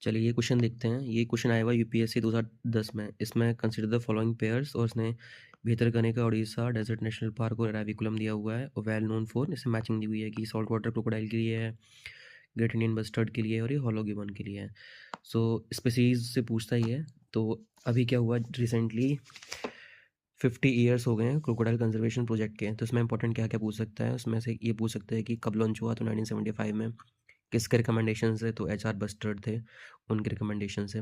चलिए ये क्वेश्चन देखते हैं। ये क्वेश्चन आया हुआ यूपीएससी 2010 में। इसमें कंसिडर द फॉलोइंग पेयर्स, और इसने Bhitarkanika Orissa desert national park और एराविकुलम दिया हुआ है, और वेल नोन फॉर, इसमें मैचिंग दी हुई है कि सॉल्ट वाटर क्रोकोडाइल के लिए है, ग्रेट इंडियन बस्टर्ड के लिए, और ये हॉलो गिबन के लिए है। सो स्पीसीज से पूछता ही है। तो अभी क्या हुआ, रिसेंटली 50 ईयर्स हो गए हैं क्रोकोडाइल कंजर्वेशन प्रोजेक्ट के। तो इसमें इंपॉर्टेंट क्या क्या पूछ सकता है, उसमें से ये पूछ सकते हैं कि कब लॉन्च हुआ, तो 1975 में। किसके रिकमेंडेशन से, तो एच आर बस्टर्ड थे, उनके रिकमेंडेशन से।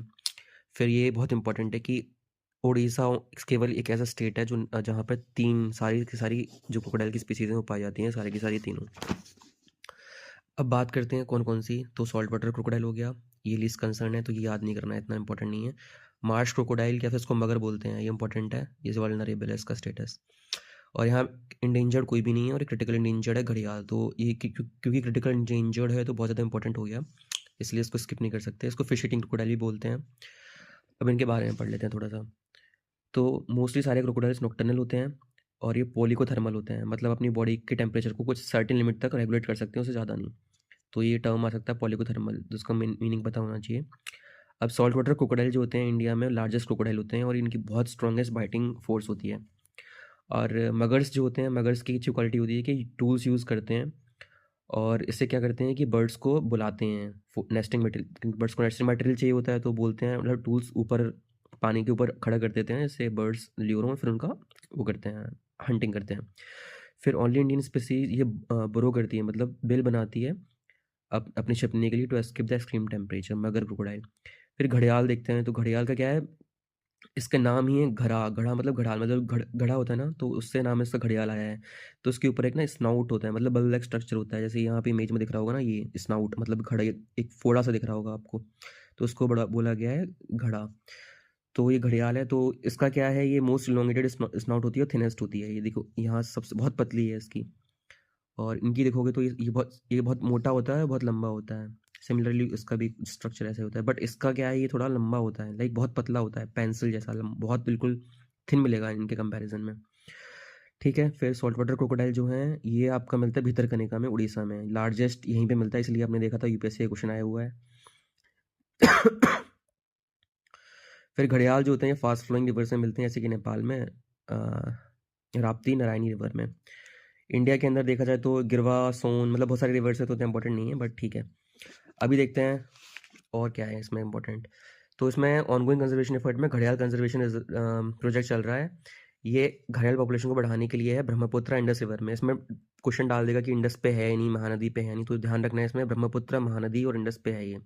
फिर ये बहुत इंपॉर्टेंट है कि उड़ीसा केवल एक ऐसा स्टेट है जो जहाँ पर तीन सारी की सारी जो क्रोकोडाइल की स्पीसीज हैं वो पाई जाती हैं, सारी की सारी तीनों। अब बात करते हैं कौन कौन सी। तो सॉल्ट वाटर क्रोकोडाइल हो गया, ये लीस्ट कंसर्न है तो ये याद नहीं करना है, इतना इंपॉर्टेंट नहीं है। मार्श क्रोकोडाइल, क्या फिर इसको मगर बोलते हैं, ये इंपॉर्टेंट है, ये वल्नरेबल है इसका स्टेटस। और यहाँ इंडेंजर्ड कोई भी नहीं है, और क्रिटिकल इंडेंजर्ड है घड़ियाल। तो ये क्योंकि क्रिटिकल इंडेंजर्ड है तो बहुत ज़्यादा इंपॉर्टेंट हो गया, इसलिए इसको स्किप नहीं कर सकते। इसको फिश ईटिंग क्रोकोडाइल भी बोलते हैं। अब इनके बारे में पढ़ लेते हैं थोड़ा सा। तो मोस्टली सारे क्रोकोडाइल्स नॉक्टर्नल होते हैं, और ये पोलिकोथर्मल होते हैं, मतलब अपनी बॉडी के टेम्परेचर को कुछ सर्टेन लिमिट तक रेगुलेट कर सकते हैं, उससे ज़्यादा नहीं। तो ये टर्म आ सकता है पोलिकोथर्मल, जिसका मीनिंग पता होना चाहिए। अब सॉल्ट वाटर क्रोकोडाइल जो होते हैं इंडिया में लार्जेस्ट क्रोकोडाइल होते हैं, और इनकी बहुत स्ट्रॉन्गेस्ट बाइटिंग फोर्स होती है। और मगर्स जो होते हैं, मगर्स की अच्छी क्वालिटी होती है कि टूल्स यूज़ करते हैं, और इससे क्या करते हैं कि बर्ड्स को बुलाते हैं। नेस्टिंग मटेरियल, बर्ड्स को नेस्टिंग मटेरियल चाहिए होता है तो बोलते हैं, मतलब टूल्स ऊपर पानी के ऊपर खड़ा कर देते हैं, इससे बर्ड्स ल्यूर हों, फिर उनका वो करते हैं, हंटिंग करते हैं। फिर ओनली इंडियन स्पीसीज ये ब्रो करती है, मतलब बिल बनाती है अपने छिपने के लिए, to escape the extreme temperature, mugger crocodile. फिर घड़ियाल देखते हैं। तो घड़ियाल का क्या है, इसका नाम ही है घड़ा। घड़ा मतलब घड़ाल, मतलब घड़ा होता है ना, तो उससे नाम इसका घड़ियाल आया है। तो उसके ऊपर एक ना स्नाउट होता है, मतलब बल लाइक स्ट्रक्चर होता है, जैसे यहाँ पे इमेज में दिख रहा होगा ना, ये स्नाउट मतलब घड़ा, एक फोड़ा सा दिख रहा होगा आपको, तो उसको बड़ा बोला गया है घड़ा। तो ये घड़ियाल है। तो इसका क्या है, ये मोस्ट इलोंगेटेड स्नाउट होती है और थिनेस्ट होती है। ये देखो यहाँ सबसे बहुत पतली है इसकी, और इनकी देखोगे तो ये बहुत मोटा होता है, बहुत लंबा होता है। सिमिलरली इसका भी स्ट्रक्चर ऐसे होता है, बट इसका क्या है, ये थोड़ा लंबा होता है, लाइक बहुत पतला होता है, पेंसिल जैसा बहुत बिल्कुल थिन मिलेगा इनके कंपैरिजन में। ठीक है। फिर सॉल्ट वाटर क्रोकोडाइल जो है, ये आपका मिलता है भितरकनिका में, उड़ीसा में। लार्जेस्ट यहीं पे मिलता है, इसलिए आपने देखा था यूपीएससी का क्वेश्चन आया हुआ है। फिर घड़ियाल जो होते हैं फास्ट फ्लोइंग रिवर से मिलते हैं, जैसे कि नेपाल में राप्ती, नारायणी रिवर में। इंडिया के अंदर देखा जाए तो गिरवा, सोन, मतलब बहुत सारे रिवर्स है, तो इंपॉर्टेंट नहीं है, बट ठीक है। अभी देखते हैं और क्या है इसमें इंपॉर्टेंट। तो इसमें ऑनगोइंग कंजर्वेशन एफर्ट में घड़ियाल कंजर्वेशन प्रोजेक्ट चल रहा है। ये घड़ियाल पॉपुलेशन को बढ़ाने के लिए है, ब्रह्मपुत्र इंडस रिवर में। इसमें क्वेश्चन डाल देगा कि इंडस पे है नहीं, महानदी पे है नहीं, तो ध्यान रखना है इसमें ब्रह्मपुत्र, महानदी और इंडस पे है ये।